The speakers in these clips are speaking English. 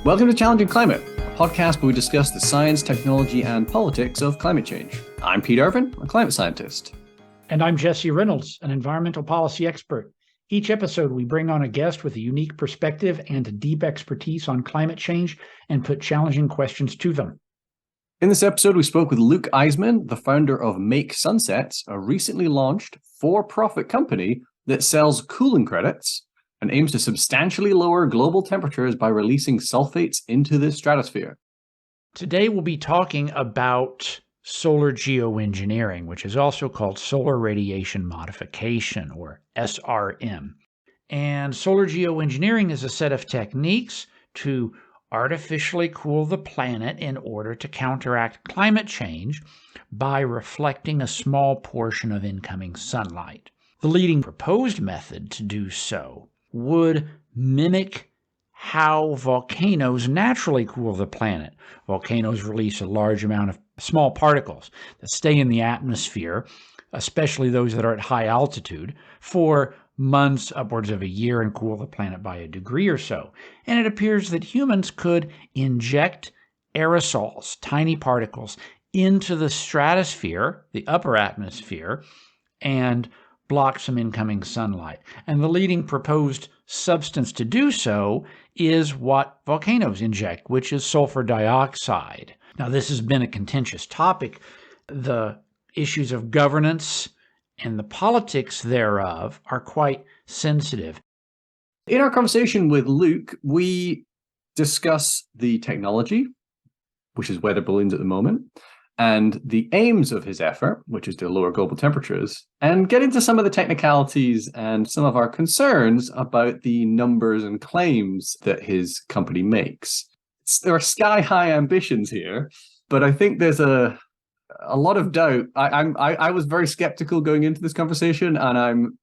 Welcome to Challenging Climate, a podcast where we discuss the science, technology, and politics of climate change. I'm Pete Irvin, a climate scientist. And I'm Jesse Reynolds, an environmental policy expert. Each episode, we bring on a guest with a unique perspective and deep expertise on climate change and put challenging questions to them. In this episode, we spoke with Luke Iseman, the founder of Make Sunsets, a recently launched for-profit company that sells cooling credits and aims to substantially lower global temperatures by releasing sulfates into the stratosphere. Today, we'll be talking about solar geoengineering, which is also called solar radiation modification, or SRM. And solar geoengineering is a set of techniques to artificially cool the planet in order to counteract climate change by reflecting a small portion of incoming sunlight. The leading proposed method to do so would mimic how volcanoes naturally cool the planet. Volcanoes release a large amount of small particles that stay in the atmosphere, especially those that are at high altitude, for months, upwards of a year, and cool the planet by a degree or so. And it appears that humans could inject aerosols, tiny particles, into the stratosphere, the upper atmosphere, and block some incoming sunlight. And the leading proposed substance to do so is what volcanoes inject, which is sulfur dioxide. Now, this has been a contentious topic. The issues of governance and the politics thereof are quite sensitive. In our conversation with Luke, we discuss the technology, which is weather balloons at the moment, and the aims of his effort, which is to lower global temperatures, and get into some of the technicalities and some of our concerns about the numbers and claims that his company makes. There are sky-high ambitions here, but I think there's a lot of doubt. I was very skeptical going into this conversation, and I'm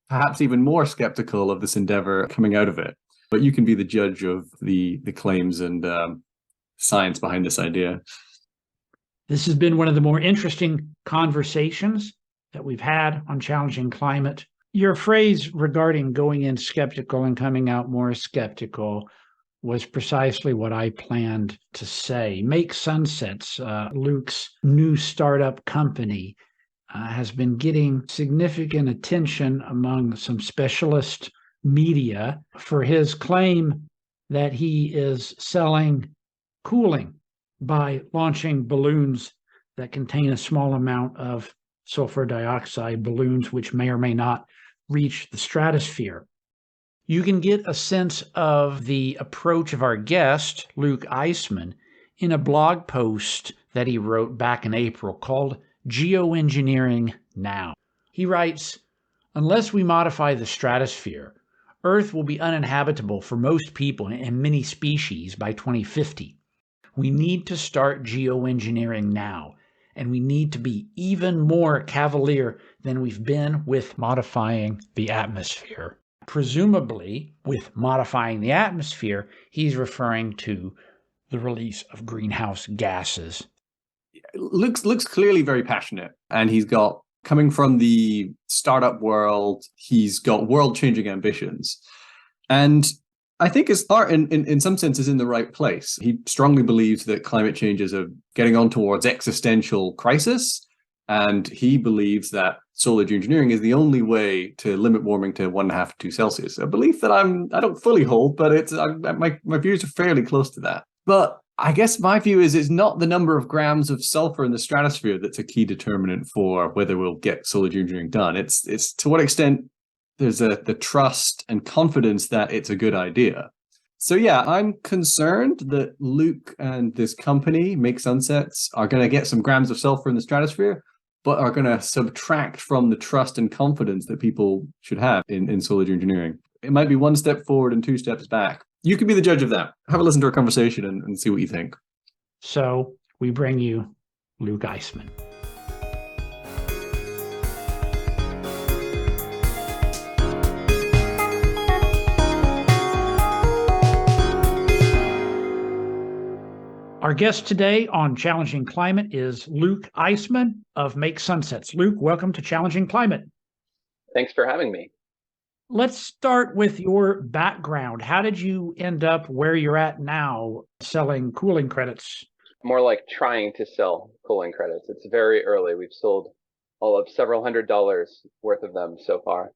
perhaps even more skeptical of this endeavor coming out of it. But you can be the judge of the claims and science behind this idea. This has been one of the more interesting conversations that we've had on Challenging Climate. Your phrase regarding going in skeptical and coming out more skeptical was precisely what I planned to say. Make Sunsets, Luke's new startup company, has been getting significant attention among some specialist media for his claim that he is selling cooling by launching balloons that contain a small amount of sulfur dioxide, balloons which may or may not reach the stratosphere. You can get a sense of the approach of our guest, Luke Iseman, in a blog post that he wrote back in April called Geoengineering Now. He writes, "Unless we modify the stratosphere, Earth will be uninhabitable for most people and many species by 2050. We need to start geoengineering now, and we need to be even more cavalier than we've been with modifying the atmosphere." Presumably, with modifying the atmosphere, he's referring to the release of greenhouse gases. Luke's clearly very passionate, and he's got, coming from the startup world, he's got world-changing ambitions. And I think his heart, in some sense, is in the right place. He strongly believes that climate change is getting on towards existential crisis, and he believes that solar geoengineering is the only way to limit warming to 1.5 to 2 Celsius. A belief that I don't fully hold, but my views are fairly close to that. But I guess my view is it's not the number of grams of sulfur in the stratosphere that's a key determinant for whether we'll get solar geoengineering done. It's to what extent there's the trust and confidence that it's a good idea. So yeah, I'm concerned that Luke and this company, Make Sunsets, are going to get some grams of sulfur in the stratosphere, but are going to subtract from the trust and confidence that people should have in solar geoengineering. It might be 1 step forward and 2 steps back. You can be the judge of that. Have a listen to our conversation and see what you think. So we bring you Luke Iseman. Our guest today on Challenging Climate is Luke Iseman of Make Sunsets. Luke, welcome to Challenging Climate. Thanks for having me. Let's start with your background. How did you end up where you're at now selling cooling credits? More like trying to sell cooling credits. It's very early. We've sold all of several $100s worth of them so far.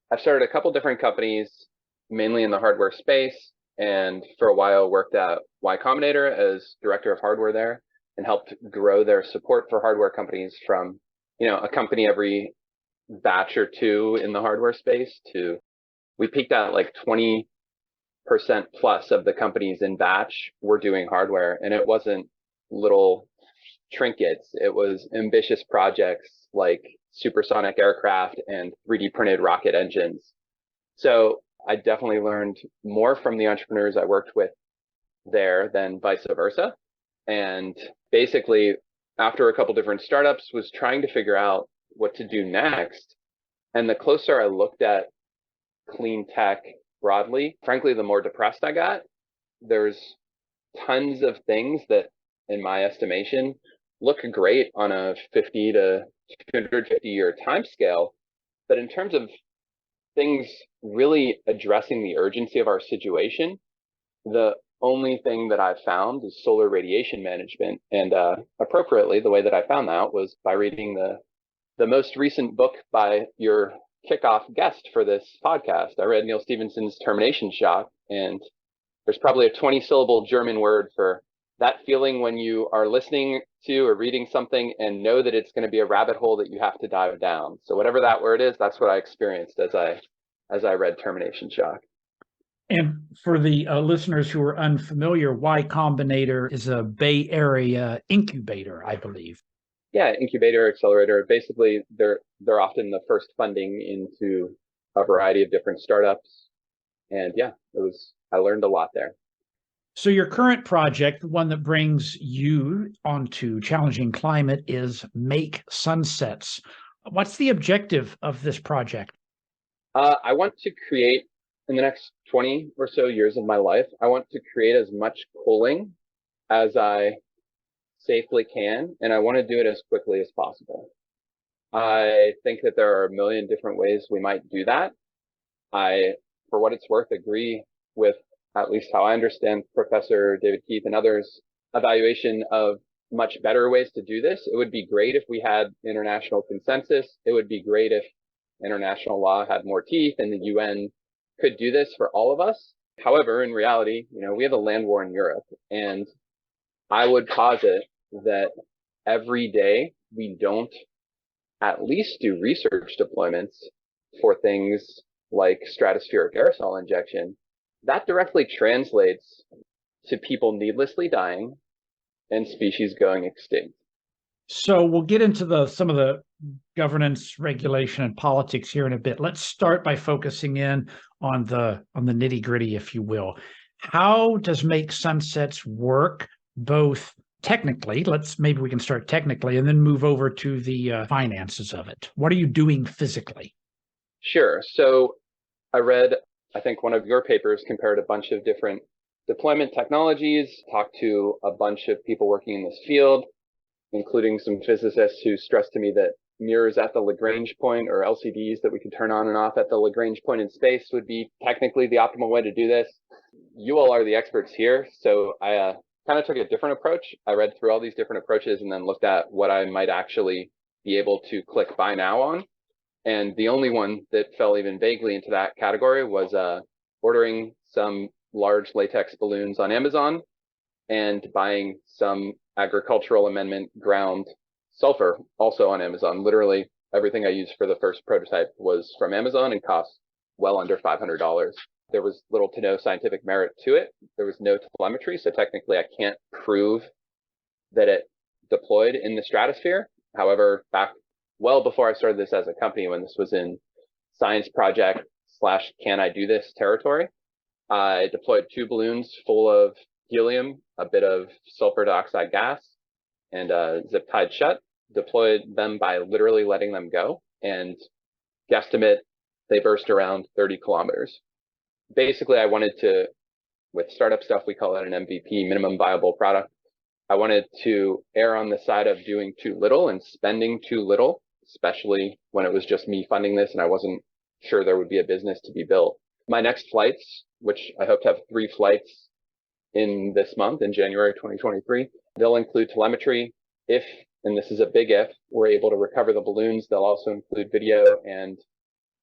I've started a couple different companies, mainly in the hardware space, and for a while worked at Y Combinator as director of hardware there and helped grow their support for hardware companies from, a company every batch or two in the hardware space to we peaked at like 20% plus of the companies in batch were doing hardware, and it wasn't little trinkets. It was ambitious projects like supersonic aircraft and 3D printed rocket engines. So I definitely learned more from the entrepreneurs I worked with there than vice versa. And basically, after a couple different startups, was trying to figure out what to do next. And the closer I looked at clean tech broadly, frankly, the more depressed I got. There's tons of things that, in my estimation, look great on a 50 to 250 year time scale. But in terms of things really addressing the urgency of our situation, the only thing that I've found is solar radiation management. And appropriately, the way that I found that was by reading the most recent book by your kickoff guest for this podcast. I read Neil Stephenson's Termination Shock, and there's probably a 20-syllable German word for that feeling when you are listening to or reading something and know that it's going to be a rabbit hole that you have to dive down. So whatever that word is, that's what I experienced as I read Termination Shock. And for the listeners who are unfamiliar, Y Combinator is a Bay Area incubator, I believe. Yeah, incubator, accelerator. Basically, they're often the first funding into a variety of different startups. And yeah, I learned a lot there. So your current project, the one that brings you onto challenging climate, is Make Sunsets. What's the objective of this project? I want to create, in the next 20 or so years of my life, I want to create as much cooling as I safely can, and I want to do it as quickly as possible. I think that there are a million different ways we might do that. I, for what it's worth, agree with at least how I understand Professor David Keith and others' evaluation of much better ways to do this. It would be great if we had international consensus. It would be great if international law had more teeth and the UN could do this for all of us. However, in reality, we have a land war in Europe, and I would posit that every day we don't at least do research deployments for things like stratospheric aerosol injection. That directly translates to people needlessly dying and species going extinct. So we'll get into some of the governance, regulation, and politics here in a bit. Let's start by focusing in on the nitty-gritty, if you will. How does Make Sunsets work, both technically? Maybe we can start technically and then move over to the finances of it. What are you doing physically? Sure. So I read, I think, one of your papers compared a bunch of different deployment technologies, talked to a bunch of people working in this field, including some physicists who stressed to me that mirrors at the Lagrange point, or LCDs that we could turn on and off at the Lagrange point in space, would be technically the optimal way to do this. You all are the experts here, so I kind of took a different approach. I read through all these different approaches and then looked at what I might actually be able to click buy now on. And the only one that fell even vaguely into that category was ordering some large latex balloons on Amazon and buying some agricultural amendment ground sulfur also on Amazon. Literally everything I used for the first prototype was from Amazon and cost well under $500. There was little to no scientific merit to it. There was no telemetry, so technically I can't prove that it deployed in the stratosphere. However, back well before I started this as a company, when this was in science project / can I do this territory, I deployed 2 balloons full of helium, a bit of sulfur dioxide gas, and zip tied shut, deployed them by literally letting them go, and guesstimate they burst around 30 kilometers. Basically, I wanted to, with startup stuff, we call it an MVP, minimum viable product. I wanted to err on the side of doing too little and spending too little, especially when it was just me funding this and I wasn't sure there would be a business to be built. My next flights, which I hope to have 3 flights in this month, in January 2023, they'll include telemetry. If, and this is a big if, we're able to recover the balloons, they'll also include video and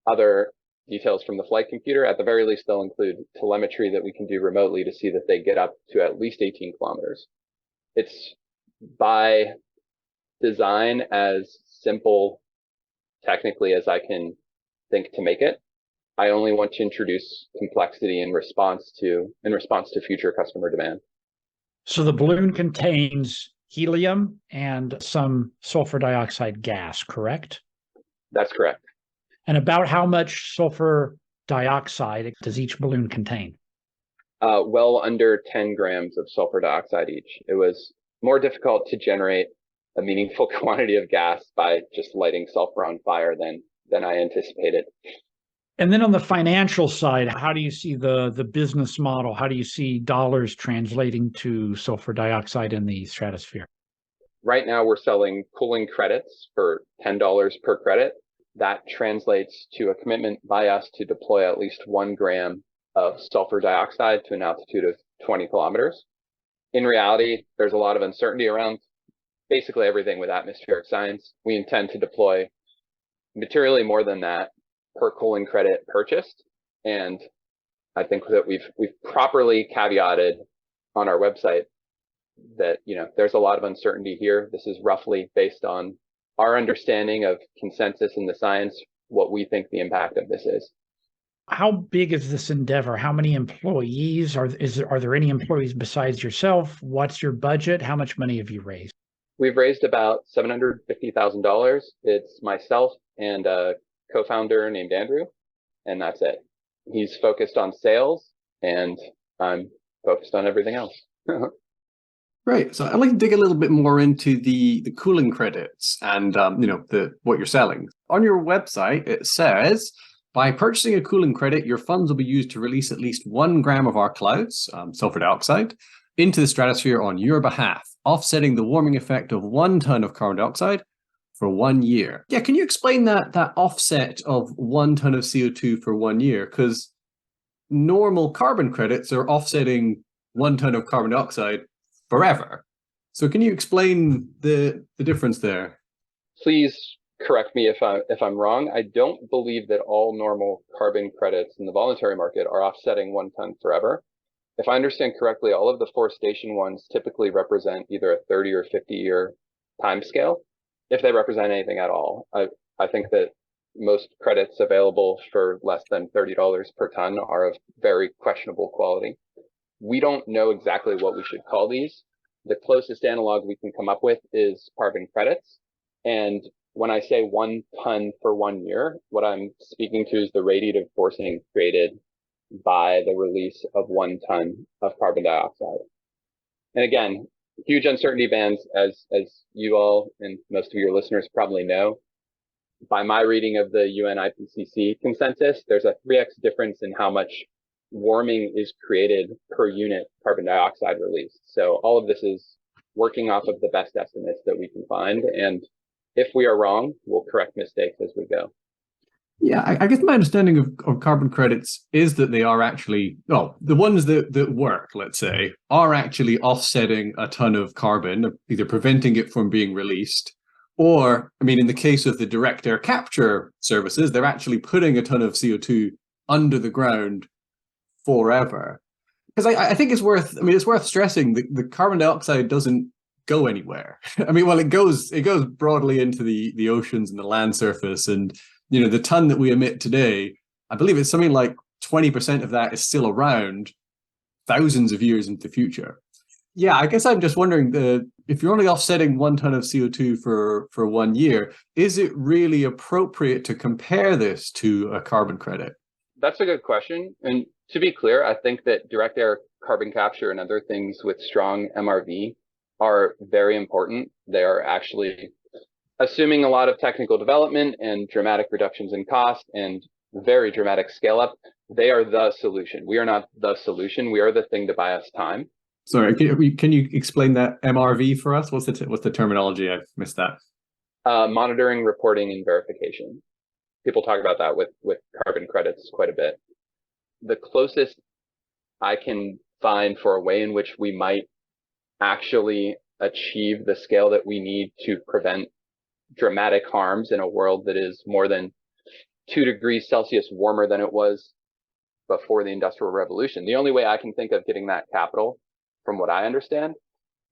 other details from the flight computer. At the very least, they'll include telemetry that we can do remotely to see that they get up to at least 18 kilometers. It's by design as simple technically as I can think to make it. I only want to introduce complexity in response to future customer demand. So the balloon contains helium and some sulfur dioxide gas, correct? That's correct. And about how much sulfur dioxide does each balloon contain? Well under 10 grams of sulfur dioxide each. It was more difficult to generate a meaningful quantity of gas by just lighting sulfur on fire than I anticipated. And then on the financial side, how do you see the business model? How do you see dollars translating to sulfur dioxide in the stratosphere? Right now, we're selling cooling credits for $10 per credit. That translates to a commitment by us to deploy at least 1 gram of sulfur dioxide to an altitude of 20 kilometers. In reality, there's a lot of uncertainty around basically everything with atmospheric science. We intend to deploy materially more than that per cooling credit purchased. And I think that we've properly caveated on our website that, there's a lot of uncertainty here. This is roughly based on our understanding of consensus in the science, what we think the impact of this is. How big is this endeavor? How many employees? Are there any employees besides yourself? What's your budget? How much money have you raised? We've raised about $750,000. It's myself and a co-founder named Andrew, and that's it. He's focused on sales, and I'm focused on everything else. Great. So I'd like to dig a little bit more into the cooling credits and what you're selling. On your website, it says, by purchasing a cooling credit, your funds will be used to release at least 1 gram of our clouds, sulfur dioxide, into the stratosphere on your behalf, offsetting the warming effect of 1 ton of carbon dioxide for 1 year. Yeah, can you explain that offset of 1 ton of CO2 for 1 year? Because normal carbon credits are offsetting 1 ton of carbon dioxide forever. So can you explain the difference there? Please correct me if I'm wrong. I don't believe that all normal carbon credits in the voluntary market are offsetting 1 ton forever. If I understand correctly, all of the forestation ones typically represent either a 30 or 50-year time scale, if they represent anything at all. I think that most credits available for less than $30 per ton are of very questionable quality. We don't know exactly what we should call these. The closest analog we can come up with is carbon credits. And when I say 1 ton for 1 year, what I'm speaking to is the radiative forcing created by the release of 1 ton of carbon dioxide. And again, huge uncertainty bands, as you all and most of your listeners probably know. By my reading of the UN IPCC consensus, there's a 3x difference in how much warming is created per unit carbon dioxide release. So all of this is working off of the best estimates that we can find. And if we are wrong, we'll correct mistakes as we go. Yeah, I guess my understanding of carbon credits is that they are actually, the ones that work, let's say, are actually offsetting a ton of carbon, either preventing it from being released, or, in the case of the direct air capture services, they're actually putting a ton of CO2 under the ground forever. Because I think it's worth stressing that the carbon dioxide doesn't go anywhere. It goes broadly into the oceans and the land surface, and the ton that we emit today, I believe it's something like 20% of that is still around thousands of years into the future. Yeah, I guess I'm just wondering, if you're only offsetting 1 ton of CO2 for 1 year, is it really appropriate to compare this to a carbon credit? That's a good question. And to be clear, I think that direct air carbon capture and other things with strong MRV are very important. They are actually, assuming a lot of technical development and dramatic reductions in cost and very dramatic scale up, they are the solution. We are not the solution. We are the thing to buy us time. Sorry, can you explain that MRV for us? What's the terminology? I missed that. Monitoring, reporting, and verification. people talk about that with carbon credits quite a bit. The closest I can find for a way in which we might actually achieve the scale that we need to prevent dramatic harms in a world that is more than 2 degrees Celsius warmer than it was before the Industrial Revolution. The only way I can think of getting that capital, from what I understand,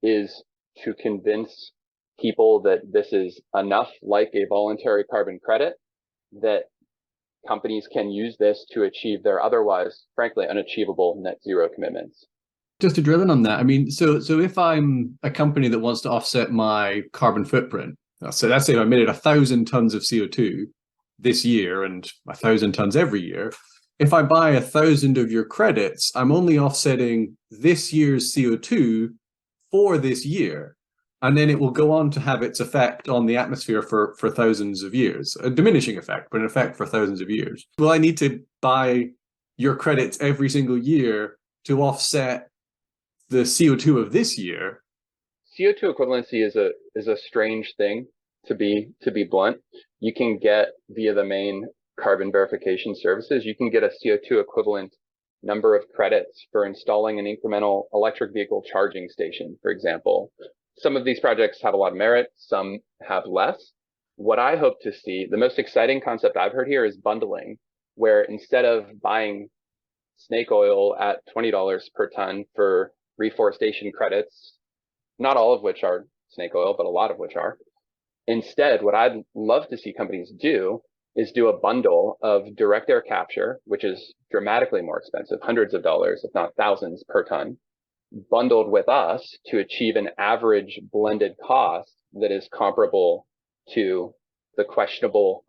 is to convince people that this is enough like a voluntary carbon credit, that companies can use this to achieve their otherwise, frankly, unachievable net zero commitments. Just to drill in on that, I mean, so if I'm a company that wants to offset my carbon footprint, so let's say I emitted 1,000 tons of CO2 this year and 1,000 tons every year. If I buy 1,000 of your credits, I'm only offsetting this year's CO2 for this year. And then it will go on to have its effect on the atmosphere for thousands of years. A diminishing effect, but an effect for thousands of years. Will I need to buy your credits every single year to offset the CO2 of this year? CO2 equivalency is a strange thing, to be blunt. You can get, via the main carbon verification services, you can get a CO2 equivalent number of credits for installing an incremental electric vehicle charging station, for example. Some of these projects have a lot of merit, some have less. What I hope to see, the most exciting concept I've heard here is bundling, where instead of buying snake oil at $20 per ton for reforestation credits, not all of which are snake oil, but a lot of which are, instead, what I'd love to see companies do is do a bundle of direct air capture, which is dramatically more expensive, hundreds of dollars, if not thousands per ton, bundled with us to achieve an average blended cost that is comparable to the questionable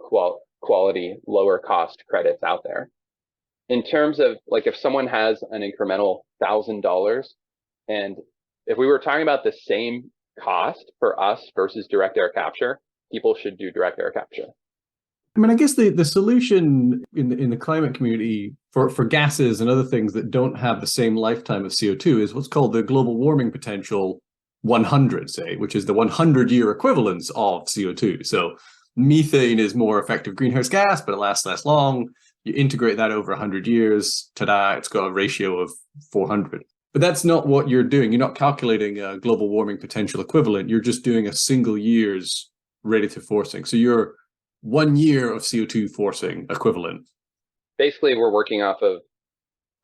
quality, lower cost credits out there. In terms of, like, if someone has an incremental $1,000, and if we were talking about the same cost for us versus direct air capture, people should do direct air capture. I mean, I guess the solution in the climate community for gases and other things that don't have the same lifetime of CO2 is what's called the global warming potential 100, say, which is the 100-year equivalence of CO2. So methane is more effective greenhouse gas, but it lasts less long. You integrate that over 100 years, ta-da, it's got a ratio of 400. But that's not what you're doing. You're not calculating a global warming potential equivalent. You're just doing a single year's radiative forcing. So you're 1 year of CO2 forcing equivalent. Basically, we're working off of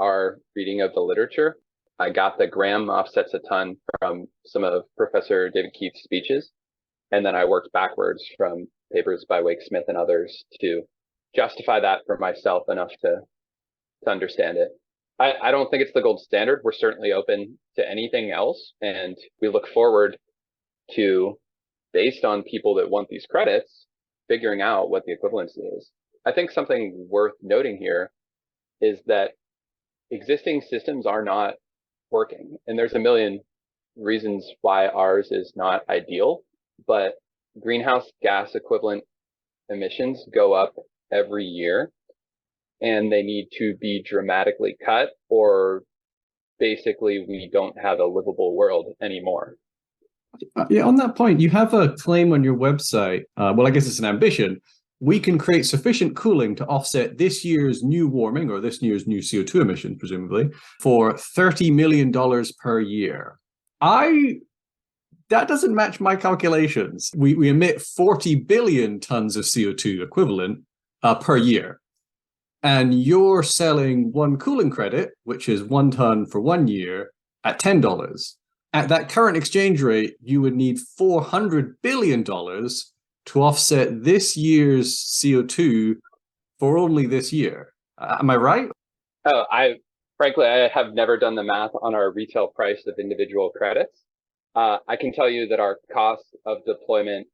our reading of the literature. I got the gram offsets a ton from some of Professor David Keith's speeches, and then I worked backwards from papers by Wake Smith and others to justify that for myself enough to understand it. I don't think it's the gold standard. We're certainly open to anything else, and we look forward to, based on people that want these credits, figuring out what the equivalency is. I think something worth noting here is that existing systems are not working, and there's a million reasons why ours is not ideal, but greenhouse gas equivalent emissions go up every year, and they need to be dramatically cut, or basically we don't have a livable world anymore. Yeah, on that point, you have a claim on your website. Well, I guess it's an ambition. We can create sufficient cooling to offset this year's new warming, or this year's new CO2 emissions, presumably, for $30 million per year. That doesn't match my calculations. We emit 40 billion tons of CO2 equivalent per year. And you're selling one cooling credit, which is 1 ton for 1 year, at $10. At that current exchange rate, you would need $400 billion to offset this year's CO2 for only this year. Am I right? Oh, frankly, I have never done the math on our retail price of individual credits. I can tell you that our cost of deployment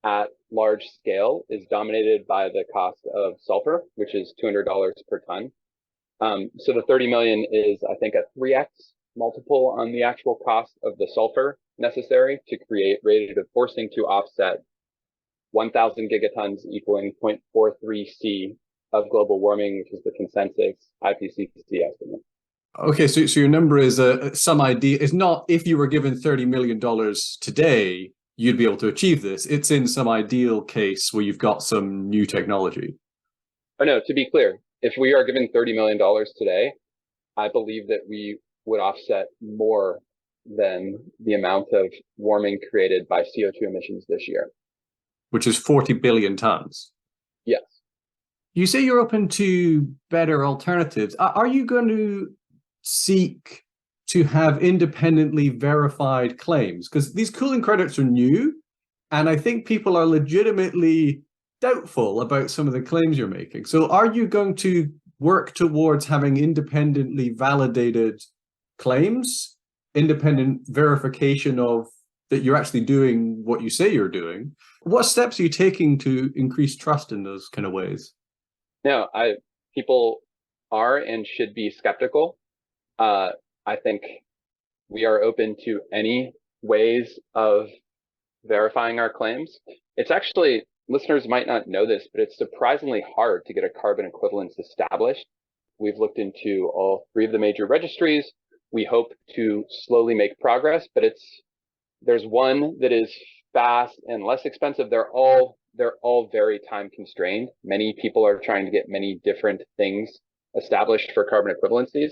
at large scale is dominated by the cost of sulfur, which is $200 per ton. So the 30 million is, I think, a 3x multiple on the actual cost of the sulfur necessary to create radiative forcing to offset 1,000 gigatons equaling 0.43 C of global warming, which is the consensus IPCC estimate. Okay, so your number is some idea. It's not if you were given $30 million today, you'd be able to achieve this. It's in some ideal case where you've got some new technology. Oh no, to be clear, if we are given $30 million today, I believe that we would offset more than the amount of warming created by CO2 emissions this year. Which is 40 billion tons. Yes. You say you're open to better alternatives. Are you going to seek to have independently verified claims? Because these cooling credits are new, and I think people are legitimately doubtful about some of the claims you're making. So are you going to work towards having independently validated claims, independent verification of that you're actually doing what you say you're doing? What steps are you taking to increase trust in those kind of ways? No, people are and should be skeptical. I think we are open to any ways of verifying our claims. It's actually, listeners might not know this, but it's surprisingly hard to get a carbon equivalence established. We've looked into all three of the major registries. We hope to slowly make progress, but there's one that is fast and less expensive. They're all very time constrained. Many people are trying to get many different things established for carbon equivalencies.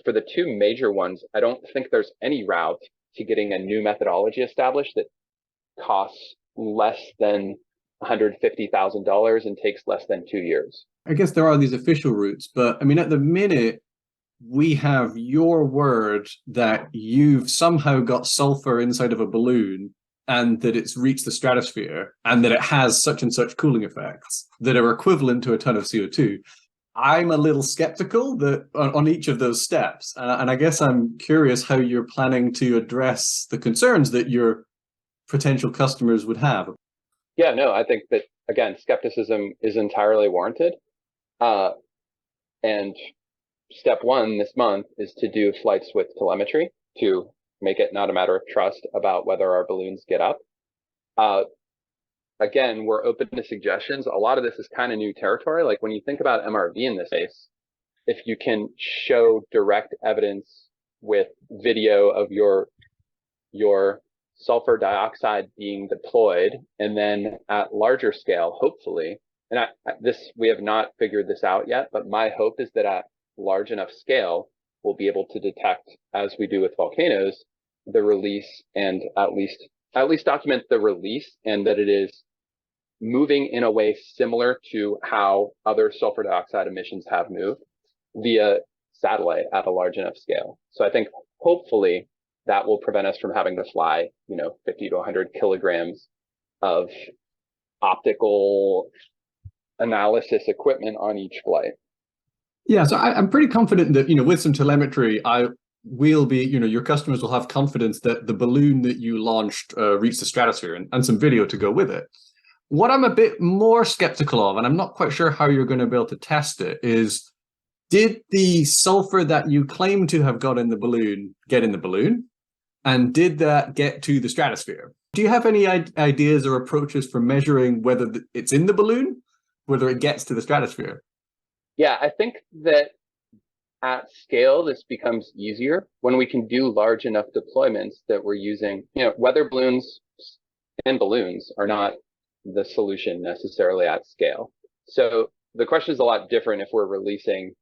For the two major ones, I don't think there's any route to getting a new methodology established that costs less than $150,000 and takes less than 2 years. I guess there are these official routes, but I mean, at the minute, we have your word that you've somehow got sulfur inside of a balloon and that it's reached the stratosphere and that it has such and such cooling effects that are equivalent to a ton of CO2. I'm a little skeptical that on each of those steps. And I guess I'm curious how you're planning to address the concerns that your potential customers would have. Yeah, no, I think that, again, skepticism is entirely warranted. And step one this month is to do flights with telemetry to make it not a matter of trust about whether our balloons get up. Again, we're open to suggestions. A lot of this is kind of new territory. Like when you think about MRV in this case, if you can show direct evidence with video of your sulfur dioxide being deployed, and then at larger scale, hopefully, and we have not figured this out yet, but my hope is that at large enough scale, we'll be able to detect, as we do with volcanoes, the release and at least document the release, and that it is moving in a way similar to how other sulfur dioxide emissions have moved via satellite at a large enough scale. So I think hopefully that will prevent us from having to fly, 50 to 100 kilograms of optical analysis equipment on each flight. Yeah, so I'm pretty confident that, with some telemetry, will be, your customers will have confidence that the balloon that you launched reached the stratosphere and some video to go with it. What I'm a bit more skeptical of, and I'm not quite sure how you're going to be able to test it, is did the sulfur that you claim to have got in the balloon get in the balloon? And did that get to the stratosphere? Do you have any ideas or approaches for measuring whether it's in the balloon, whether it gets to the stratosphere? Yeah, I think that at scale, this becomes easier when we can do large enough deployments that we're using, weather balloons and balloons are not the solution necessarily at scale. So the question is a lot different if we're releasing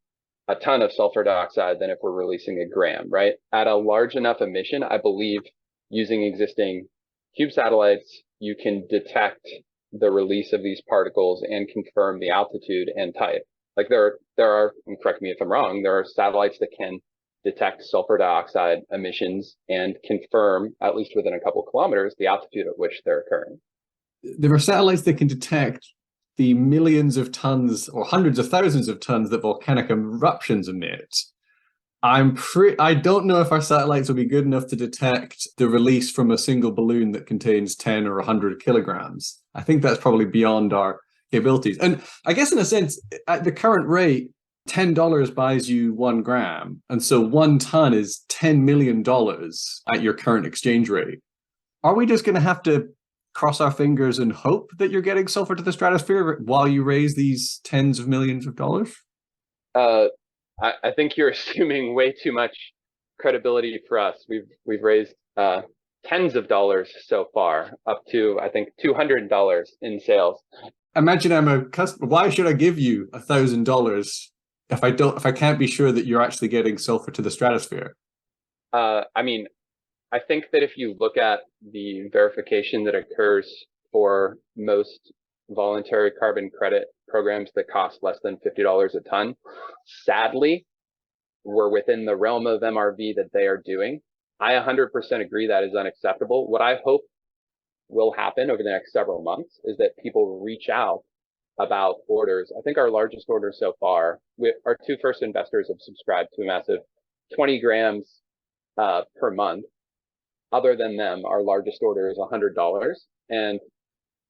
a ton of sulfur dioxide than if we're releasing a gram, right? At a large enough emission, I believe using existing cube satellites, you can detect the release of these particles and confirm the altitude and type. Like there are, and correct me if I'm wrong, there are satellites that can detect sulfur dioxide emissions and confirm, at least within a couple of kilometers, the altitude at which they're occurring. There are satellites that can detect the millions of tons or hundreds of thousands of tons that volcanic eruptions emit. I don't know if our satellites will be good enough to detect the release from a single balloon that contains 10 or 100 kilograms. I think that's probably beyond our capabilities. And I guess in a sense, at the current rate, $10 buys you 1 gram. And so 1 ton is $10 million at your current exchange rate. Are we just going to have to cross our fingers and hope that you're getting sulfur to the stratosphere while you raise these tens of millions of dollars? I think you're assuming way too much credibility for us. We've raised tens of dollars so far, up to I think $200 in sales. imagine I'm a customer. Why should I give you $1,000 if I can't be sure that you're actually getting sulfur to the stratosphere? I mean, I think that if you look at the verification that occurs for most voluntary carbon credit programs that cost less than $50 a ton, sadly, we're within the realm of MRV that they are doing. I 100% agree that is unacceptable. What I hope will happen over the next several months is that people reach out about orders. I think our largest order so far, our two first investors have subscribed to a massive 20 grams per month. Other than them, our largest order is $100. And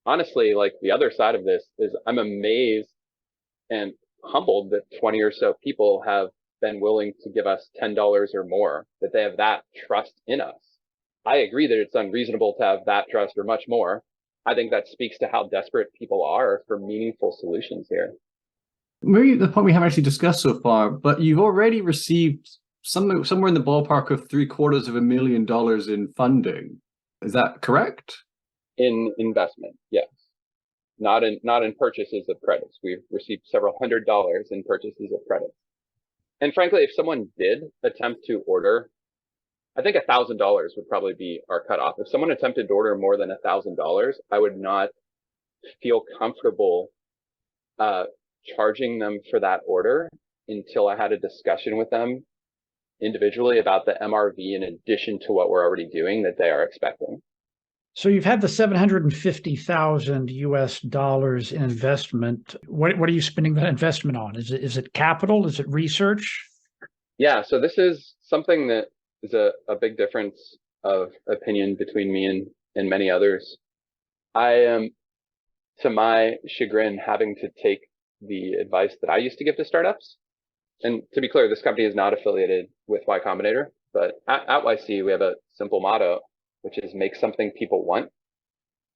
honestly, like the other side of this is I'm amazed and humbled that 20 or so people have been willing to give us $10 or more, that they have that trust in us. I agree that it's unreasonable to have that trust or much more. I think that speaks to how desperate people are for meaningful solutions here. Maybe the point we haven't actually discussed so far, but you've already received somewhere in the ballpark of $750,000 in funding. Is that correct? In investment, yes. Not in purchases of credits. We've received several $100s in purchases of credits. And frankly, if someone did attempt to order, I think $1,000 would probably be our cutoff. If someone attempted to order more than $1,000, I would not feel comfortable charging them for that order until I had a discussion with them individually about the MRV in addition to what we're already doing that they are expecting. So you've had the $750,000 in investment. What are you spending that investment on? Is it capital? Is it research? Yeah, so this is something that is a big difference of opinion between me and many others. I am, to my chagrin, having to take the advice that I used to give to startups. And to be clear, this company is not affiliated with Y Combinator, but at YC, we have a simple motto, which is make something people want.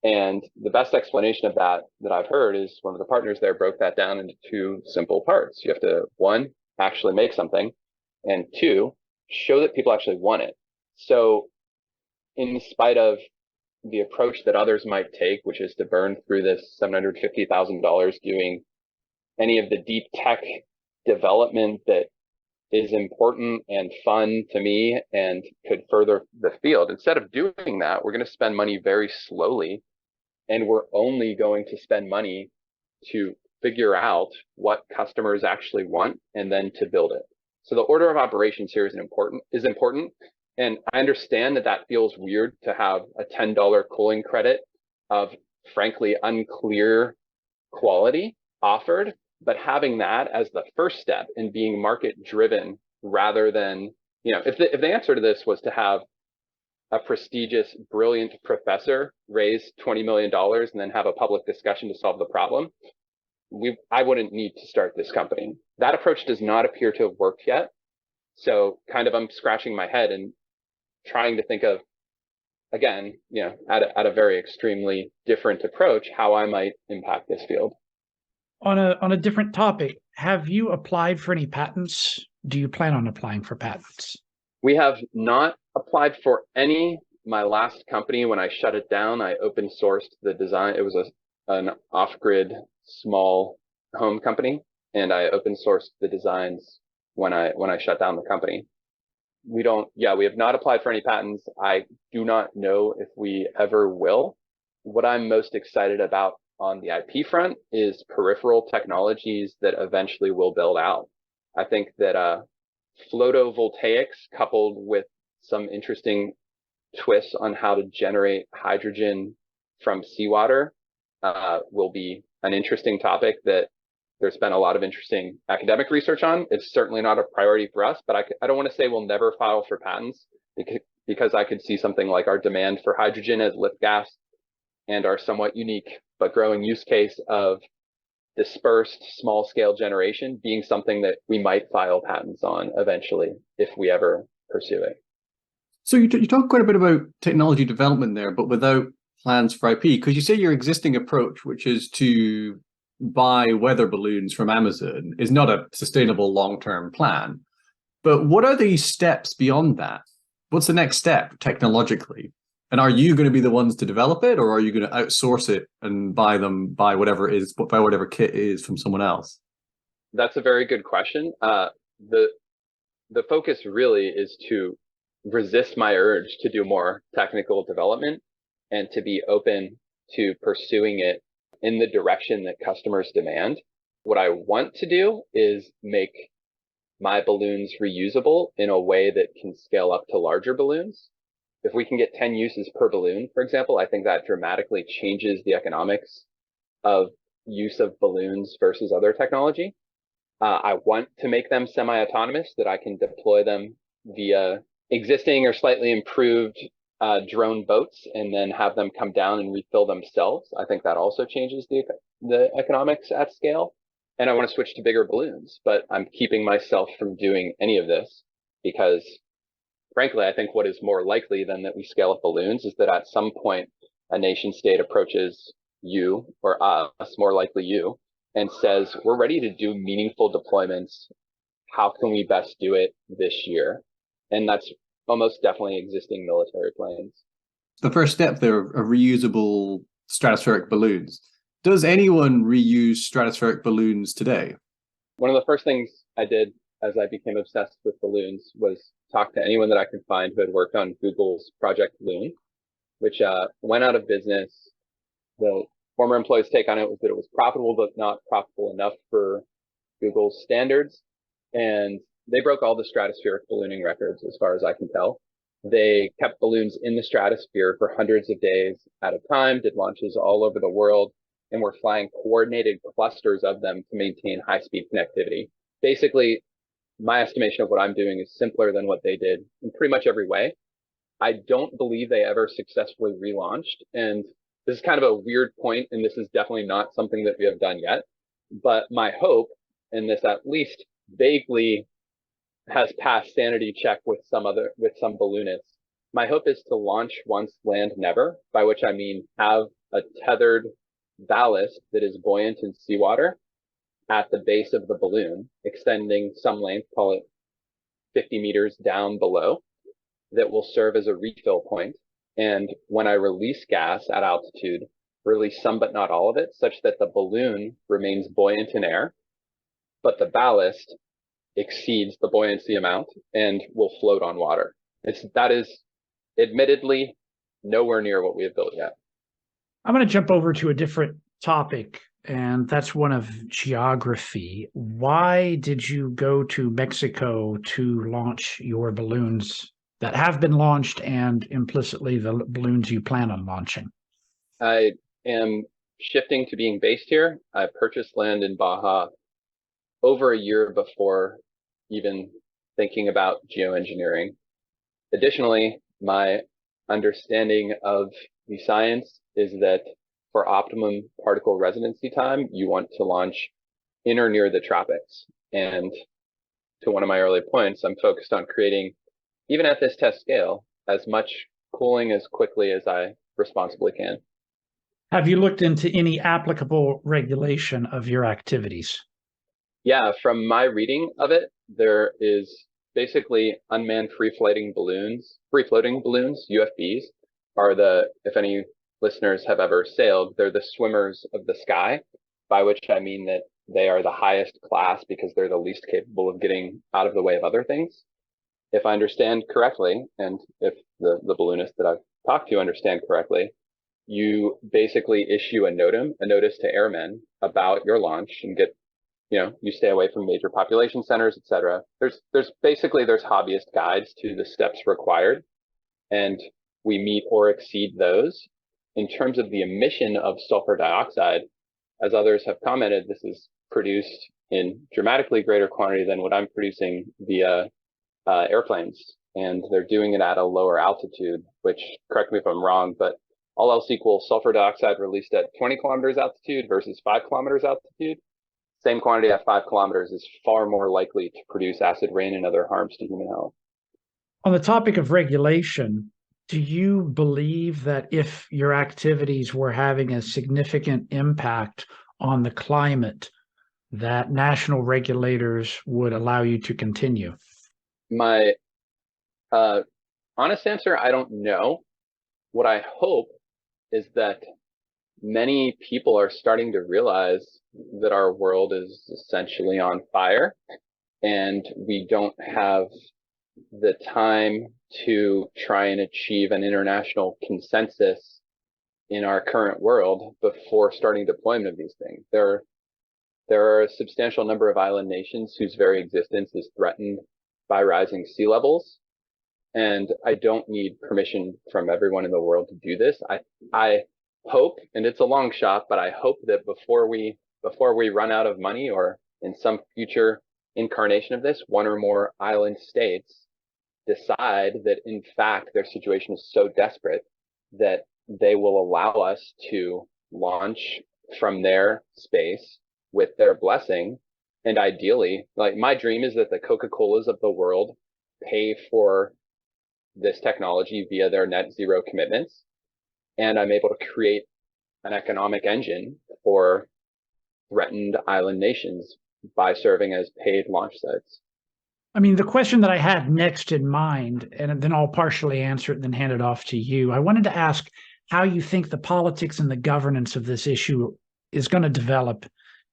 And the best explanation of that I've heard is one of the partners there broke that down into two simple parts. You have to, one, actually make something, and two, show that people actually want it. So in spite of the approach that others might take, which is to burn through this $750,000 doing any of the deep tech development that is important and fun to me and could further the field. Instead of doing that, we're going to spend money very slowly, and we're only going to spend money to figure out what customers actually want and then to build it. So the order of operations here is important. And I understand that feels weird to have a $10 cooling credit of frankly unclear quality offered, but having that as the first step in being market driven rather than, if the answer to this was to have a prestigious, brilliant professor raise $20 million and then have a public discussion to solve the problem, I wouldn't need to start this company. That approach does not appear to have worked yet. So kind of I'm scratching my head and trying to think of, again, at a very extremely different approach, how I might impact this field. On a different topic, have you applied for any patents? Do you plan on applying for patents? We have not applied for any. My last company, when I shut it down, I open sourced the design. It was an off-grid small home company, and I open sourced the designs when I shut down the company. We have not applied for any patents. I do not know if we ever will. What I'm most excited about on the IP front is peripheral technologies that eventually will build out. I think that photovoltaics coupled with some interesting twists on how to generate hydrogen from seawater will be an interesting topic that there's been a lot of interesting academic research on. It's certainly not a priority for us, but I don't want to say we'll never file for patents because I could see something like our demand for hydrogen as lift gas and our somewhat unique but growing use case of dispersed small scale generation being something that we might file patents on eventually if we ever pursue it. So you talk quite a bit about technology development there, but without plans for IP, because you say your existing approach, which is to buy weather balloons from Amazon, is not a sustainable long-term plan. But what are the steps beyond that? What's the next step technologically? And are you going to be the ones to develop it, or are you going to outsource it and buy whatever kit is from someone else? That's a very good question. The focus really is to resist my urge to do more technical development and to be open to pursuing it in the direction that customers demand. What I want to do is make my balloons reusable in a way that can scale up to larger balloons. If we can get 10 uses per balloon, for example, I think that dramatically changes the economics of use of balloons versus other technology. I want to make them semi-autonomous, that I can deploy them via existing or slightly improved drone boats and then have them come down and refill themselves. I think that also changes the economics at scale. And I want to switch to bigger balloons, but I'm keeping myself from doing any of this because, frankly, I think what is more likely than that we scale up balloons is that at some point a nation state approaches you or us, more likely you, and says, we're ready to do meaningful deployments. How can we best do it this year? And that's almost definitely existing military planes. The first step there are reusable stratospheric balloons. Does anyone reuse stratospheric balloons today? One of the first things I did as I became obsessed with balloons was talk to anyone that I could find who had worked on Google's Project Loon, which went out of business. The former employee's take on it was that it was profitable, but not profitable enough for Google's standards. And they broke all the stratospheric ballooning records, as far as I can tell. They kept balloons in the stratosphere for hundreds of days at a time, did launches all over the world, and were flying coordinated clusters of them to maintain high-speed connectivity. Basically, my estimation of what I'm doing is simpler than what they did in pretty much every way. I don't believe they ever successfully relaunched, and this is kind of a weird point, and this is definitely not something that we have done yet. But my hope, and this at least vaguely has passed sanity check with some balloonists, my hope is to launch once, land never, by which I mean have a tethered ballast that is buoyant in seawater at the base of the balloon, extending some length, call it 50 meters down below, that will serve as a refill point. And when I release gas at altitude, release some but not all of it, such that the balloon remains buoyant in air, but the ballast exceeds the buoyancy amount and will float on water. That is admittedly nowhere near what we have built yet. I'm going to jump over to a different topic, and that's one of geography. Why did you go to Mexico to launch your balloons that have been launched and implicitly the balloons you plan on launching? I am shifting to being based here. I purchased land in Baja over a year before even thinking about geoengineering. Additionally, my understanding of the science is that for optimum particle residency time, you want to launch in or near the tropics. And to one of my early points, I'm focused on creating, even at this test scale, as much cooling as quickly as I responsibly can. Have you looked into any applicable regulation of your activities? Yeah, from my reading of it, there is basically unmanned free-floating balloons, UFBs, are the, if any listeners have ever sailed, they're the swimmers of the sky, by which I mean that they are the highest class because they're the least capable of getting out of the way of other things. If I understand correctly, and if the balloonists that I've talked to understand correctly, you basically issue a notice to airmen about your launch and get, you stay away from major population centers, etc. There's hobbyist guides to the steps required, and we meet or exceed those. In terms of the emission of sulfur dioxide, as others have commented, this is produced in dramatically greater quantity than what I'm producing via airplanes, and they're doing it at a lower altitude, which, correct me if I'm wrong, but all else equal, sulfur dioxide released at 20 kilometers altitude versus 5 kilometers altitude, same quantity at 5 kilometers is far more likely to produce acid rain and other harms to human health. On the topic of regulation, do you believe that if your activities were having a significant impact on the climate, that national regulators would allow you to continue? My honest answer, I don't know. what I hope is that many people are starting to realize that our world is essentially on fire, and we don't have the time to try and achieve an international consensus in our current world before starting deployment of these things. There are a substantial number of island nations whose very existence is threatened by rising sea levels. And I don't need permission from everyone in the world to do this. I hope, and it's a long shot, but I hope that before we run out of money, or in some future incarnation of this, one or more island states decide that in fact their situation is so desperate that they will allow us to launch from their space with their blessing. And ideally, like, my dream is that the Coca-Colas of the world pay for this technology via their net zero commitments, and I'm able to create an economic engine for threatened island nations by serving as paid launch sites. I mean, the question that I had next in mind, and then I'll partially answer it and then hand it off to you. I wanted to ask how you think the politics and the governance of this issue is going to develop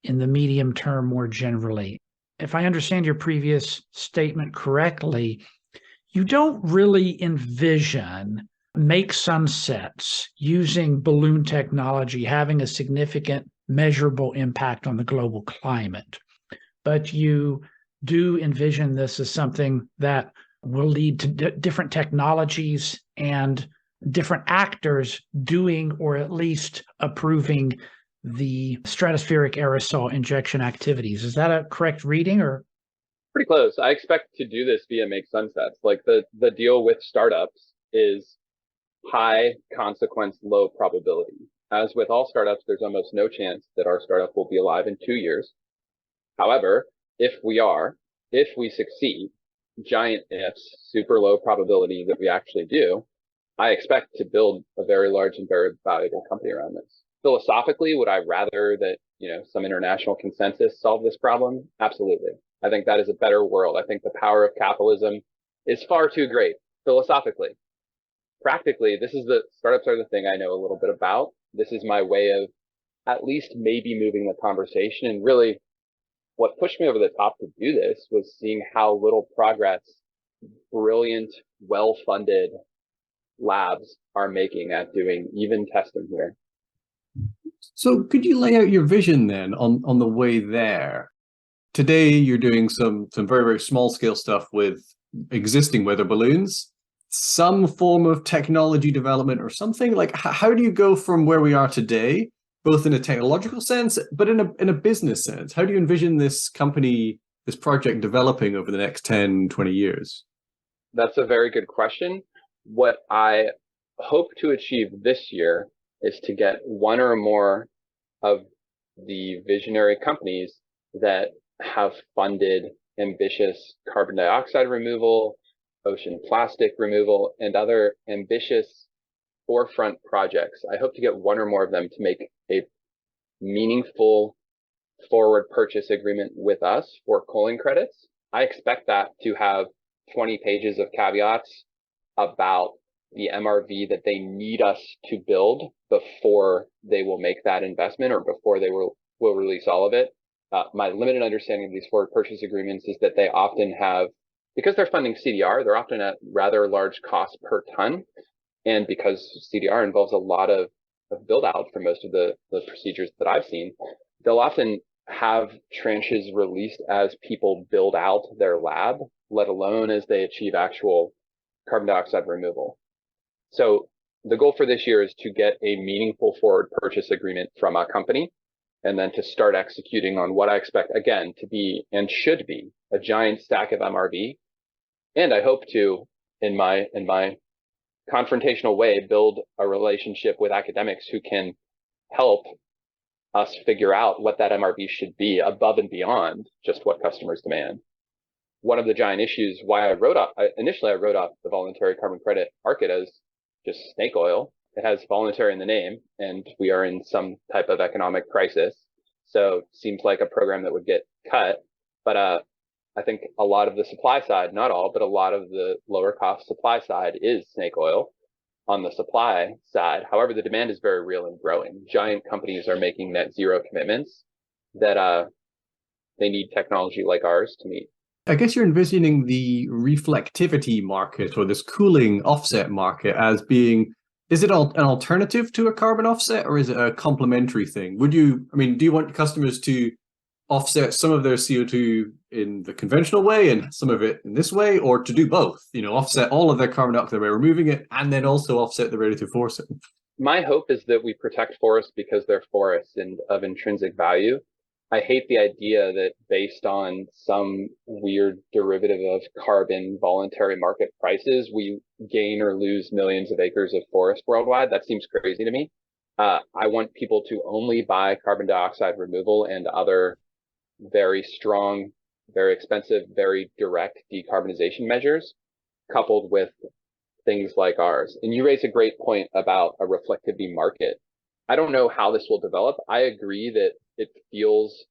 in the medium term more generally. If I understand your previous statement correctly, you don't really envision make sunsets using balloon technology having a significant measurable impact on the global climate, but you do envision this as something that will lead to different technologies and different actors doing or at least approving the stratospheric aerosol injection activities. Is that a correct reading? Or pretty close. I expect to do this via make sunsets. Like, the deal with startups is high consequence, low probability. As with all startups, there's almost no chance that our startup will be alive in 2 years. However, if we succeed, giant ifs, super low probability that we actually do, I expect to build a very large and very valuable company around this. Philosophically, would I rather that, some international consensus solve this problem? Absolutely. I think that is a better world. I think the power of capitalism is far too great, philosophically. Practically, startups are the thing I know a little bit about. This is my way of at least maybe moving the conversation. And really, what pushed me over the top to do this was seeing how little progress brilliant, well-funded labs are making at doing even testing here. So could you lay out your vision then on the way there? Today, you're doing some very, very small scale stuff with existing weather balloons, some form of technology development or something. Like, how do you go from where we are today, both in a technological sense, but in a business sense? How do you envision this company, this project developing over the next 10, 20 years? That's a very good question. What I hope to achieve this year is to get one or more of the visionary companies that have funded ambitious carbon dioxide removal, ocean plastic removal, and other ambitious forefront projects. I hope to get one or more of them to make a meaningful forward purchase agreement with us for cooling credits. I expect that to have 20 pages of caveats about the MRV that they need us to build before they will make that investment, or before they will release all of it. My limited understanding of these forward purchase agreements is that they often have, because they're funding CDR, they're often at rather large cost per ton. And because CDR involves a lot of build out for most of the procedures that I've seen, they'll often have tranches released as people build out their lab, let alone as they achieve actual carbon dioxide removal. So the goal for this year is to get a meaningful forward purchase agreement from a company, and then to start executing on what I expect, again, to be and should be a giant stack of MRV. And I hope to, in my confrontational way, build a relationship with academics who can help us figure out what that MRV should be above and beyond just what customers demand. One of the giant issues why I wrote off the voluntary carbon credit market as just snake oil. It has voluntary in the name, and we are in some type of economic crisis. So it seems like a program that would get cut. But I think a lot of the supply side, not all, but a lot of the lower cost supply side is snake oil. on the supply side. However, the demand is very real and growing. Giant companies are making net zero commitments that they need technology like ours to meet. I guess you're envisioning the reflectivity market or this cooling offset market as being, is it an alternative to a carbon offset, or is it a complementary thing? Do you want customers to offset some of their CO2 in the conventional way and some of it in this way, or to do both, offset all of their carbon dioxide by removing it and then also offset the relative forcing? My hope is that we protect forests because they're forests and of intrinsic value. I hate the idea that based on some weird derivative of carbon voluntary market prices, we gain or lose millions of acres of forest worldwide. That seems crazy to me. I want people to only buy carbon dioxide removal and other very strong, very expensive, very direct decarbonization measures, coupled with things like ours. And you raise a great point about a reflectivity market. I don't know how this will develop. I agree that it feels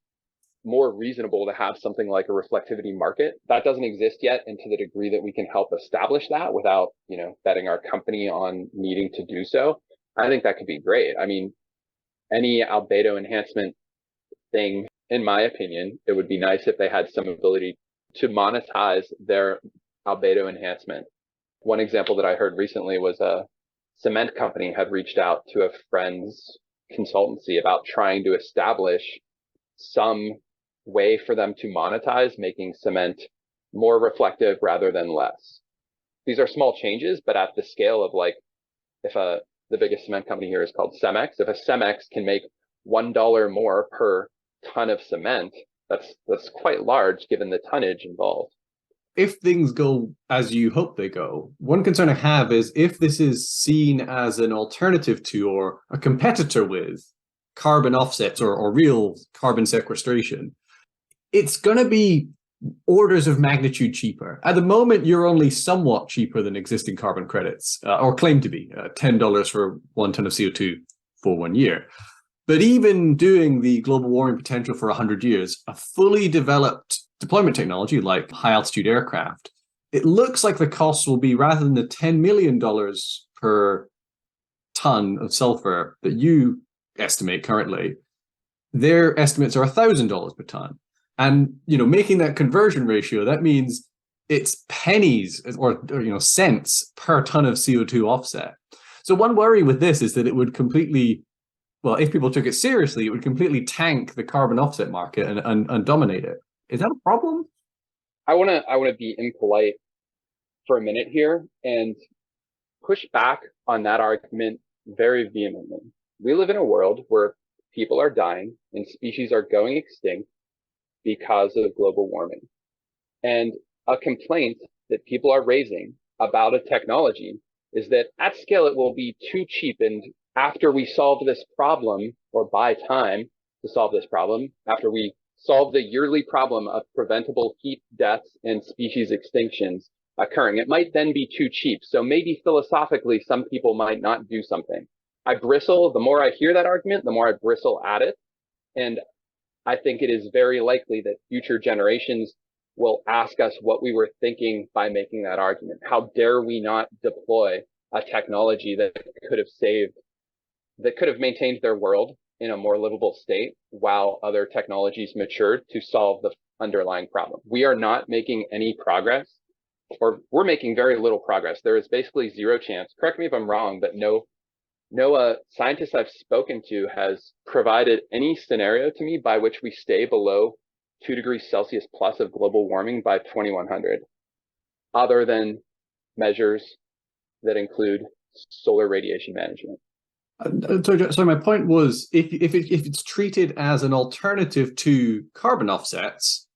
more reasonable to have something like a reflectivity market. That doesn't exist yet, and to the degree that we can help establish that without, betting our company on needing to do so, I think that could be great. I mean, any albedo enhancement thing, in my opinion, it would be nice if they had some ability to monetize their albedo enhancement. One example that I heard recently was a cement company had reached out to a friend's consultancy about trying to establish some way for them to monetize making cement more reflective rather than less. These are small changes, but at the scale of if the biggest cement company here is called Cemex, if a Cemex can make $1 more per ton of cement, that's quite large given the tonnage involved. If things go as you hope they go, one concern I have is if this is seen as an alternative to or a competitor with carbon offsets or real carbon sequestration, it's going to be orders of magnitude cheaper. At the moment, you're only somewhat cheaper than existing carbon credits, or claim to be, $10 for 1 ton of CO2 for 1 year. But even doing the global warming potential for 100 years, a fully developed deployment technology like high altitude aircraft, it looks like the costs will be, rather than the $10 million per ton of sulfur that you estimate currently, their estimates are $1,000 per ton. And, making that conversion ratio, that means it's pennies or cents per ton of CO2 offset. So one worry with this is that it would completely, well, if people took it seriously, it would completely tank the carbon offset market and dominate it. Is that a problem? I want to be impolite for a minute here and push back on that argument very vehemently. We live in a world where people are dying and species are going extinct because of global warming. And a complaint that people are raising about a technology is that at scale it will be too cheap, and after we solve this problem, or buy time to solve this problem, after we solve the yearly problem of preventable heat deaths and species extinctions occurring, it might then be too cheap. So maybe philosophically, some people might not do something. I bristle, the more I hear that argument, the more I bristle at it. And I think it is very likely that future generations will ask us what we were thinking by making that argument. How dare we not deploy a technology that could have maintained their world in a more livable state while other technologies matured to solve the underlying problem. We are not making any progress, or we're making very little progress. There is basically zero chance, correct me if I'm wrong, but no scientist I've spoken to has provided any scenario to me by which we stay below 2 degrees Celsius plus of global warming by 2100, other than measures that include solar radiation management. So my point was, if it's treated as an alternative to carbon offsets,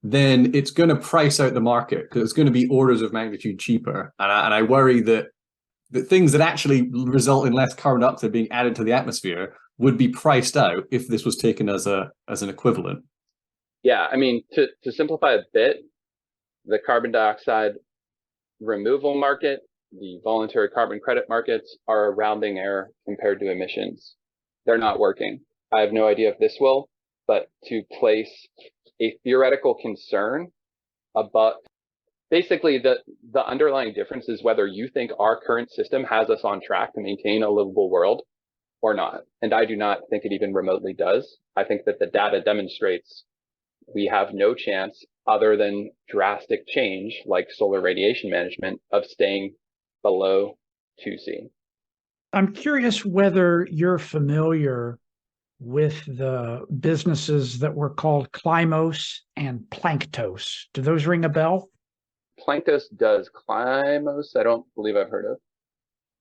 then it's going to price out the market because it's going to be orders of magnitude cheaper. And I worry that the things that actually result in less carbon dioxide being added to the atmosphere would be priced out if this was taken as an equivalent. Yeah, I mean, to simplify a bit, the carbon dioxide removal market, the voluntary carbon credit markets are a rounding error compared to emissions. They're not working. I have no idea if this will, but to place a theoretical concern about Basically, the underlying difference is whether you think our current system has us on track to maintain a livable world or not. And I do not think it even remotely does. I think that the data demonstrates we have no chance other than drastic change like solar radiation management of staying below 2C. I'm curious whether you're familiar with the businesses that were called Climos and Planktos. Do those ring a bell? Planktos does. Climos, I don't believe I've heard of.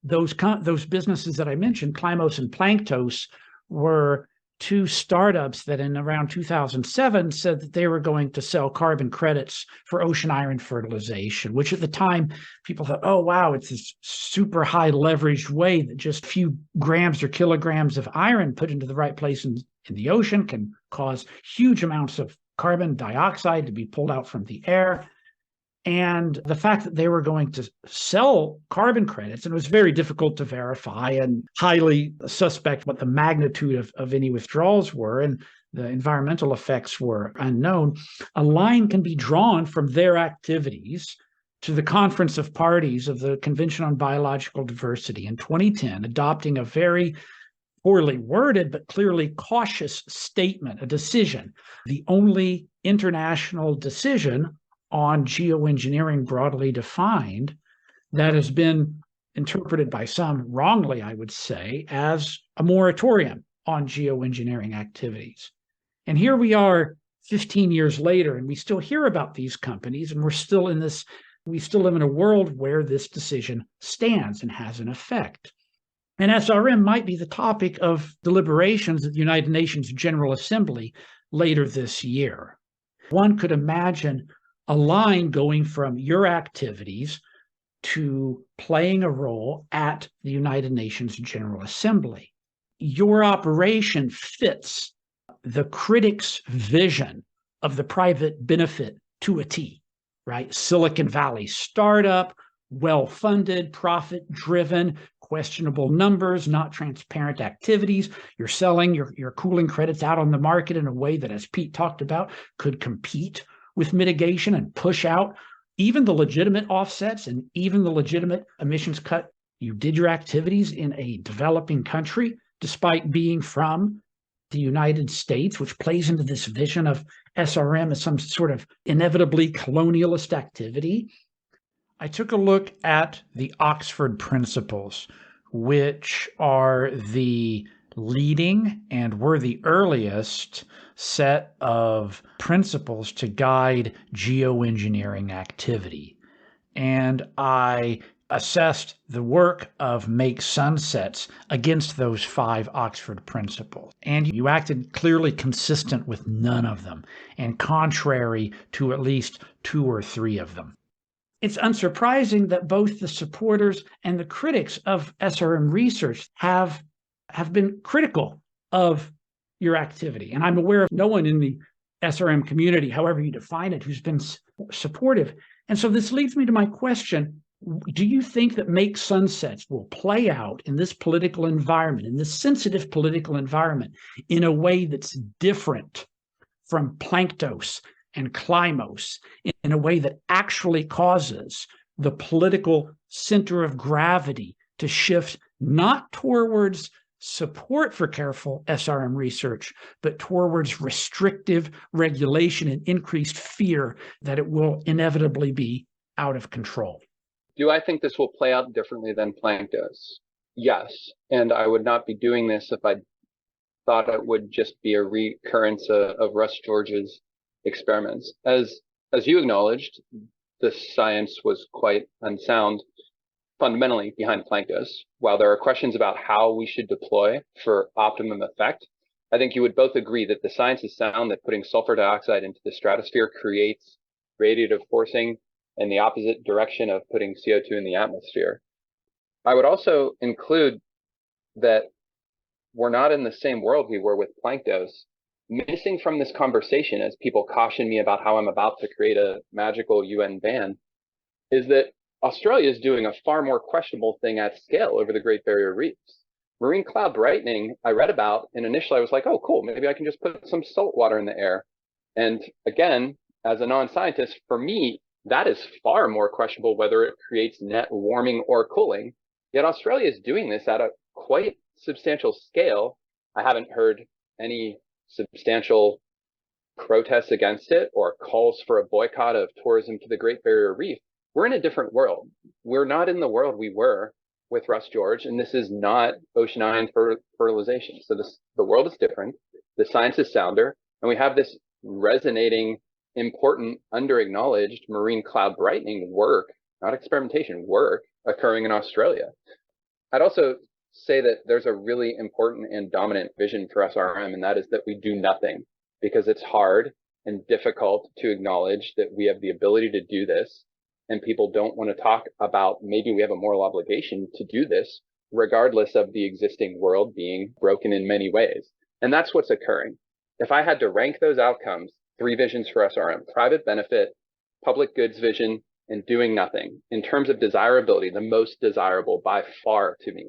Those businesses that I mentioned, Climos and Planktos, were two startups that in around 2007 said that they were going to sell carbon credits for ocean iron fertilization, which at the time people thought, oh, wow, it's this super high leveraged way that just a few grams or kilograms of iron put into the right place in the ocean can cause huge amounts of carbon dioxide to be pulled out from the air. And the fact that they were going to sell carbon credits, and it was very difficult to verify and highly suspect what the magnitude of any withdrawals were, and the environmental effects were unknown, a line can be drawn from their activities to the Conference of Parties of the Convention on Biological Diversity in 2010, adopting a very poorly worded but clearly cautious statement, a decision, the only international decision on geoengineering broadly defined that has been interpreted by some wrongly, I would say, as a moratorium on geoengineering activities. And here we are 15 years later, and we still hear about these companies, and we still live in a world where this decision stands and has an effect. And SRM might be the topic of deliberations at the United Nations General Assembly later this year. One could imagine a line going from your activities to playing a role at the United Nations General Assembly. Your operation fits the critics' vision of the private benefit to a T, right? Silicon Valley startup, well-funded, profit-driven, questionable numbers, not transparent activities. You're selling your cooling credits out on the market in a way that, as Pete talked about, could compete with mitigation and push out even the legitimate offsets and even the legitimate emissions cut. You did your activities in a developing country, despite being from the United States, which plays into this vision of SRM as some sort of inevitably colonialist activity. I took a look at the Oxford Principles, which are the leading and were the earliest set of principles to guide geoengineering activity. And I assessed the work of Make Sunsets against those 5 Oxford principles. And you acted clearly consistent with none of them, and contrary to at least 2 or 3 of them. It's unsurprising that both the supporters and the critics of SRM research have been critical of your activity. And I'm aware of no one in the SRM community, however you define it, who's been supportive. And so this leads me to my question. Do you think that Make Sunsets will play out in this political environment, in this sensitive political environment, in a way that's different from Planktos and Climos, in a way that actually causes the political center of gravity to shift not towards support for careful SRM research, but towards restrictive regulation and increased fear that it will inevitably be out of control? Do I think this will play out differently than Planktos? Yes. And I would not be doing this if I thought it would just be a recurrence of Russ George's experiments. As you acknowledged, the science was quite unsound fundamentally behind Planktos. While there are questions about how we should deploy for optimum effect, I think you would both agree that the science is sound, that putting sulfur dioxide into the stratosphere creates radiative forcing in the opposite direction of putting CO2 in the atmosphere. I would also include that we're not in the same world we were with Planktos. Missing from this conversation, as people caution me about how I'm about to create a magical UN ban, is that Australia is doing a far more questionable thing at scale over the Great Barrier Reefs. Marine cloud brightening, I read about, and initially I was like, oh, cool, maybe I can just put some salt water in the air. And again, as a non-scientist, for me, That is far more questionable whether it creates net warming or cooling. Yet Australia is doing this at a quite substantial scale. I haven't heard any substantial protests against it or calls for a boycott of tourism to the Great Barrier Reef. We're in a different world. We're not in the world we were with Russ George, and this is not oceanine fertilization. So the world is different. The science is sounder, and we have this resonating, important, under-acknowledged marine cloud brightening work, not experimentation, work occurring in Australia. I'd also say that there's a really important and dominant vision for SRM, and that is that we do nothing, because it's hard and difficult to acknowledge that we have the ability to do this, and people don't want to talk about maybe we have a moral obligation to do this, regardless of the existing world being broken in many ways. And that's what's occurring. If I had to rank those outcomes, 3 visions for SRM: private benefit, public goods vision, and doing nothing. In terms of desirability, the most desirable by far to me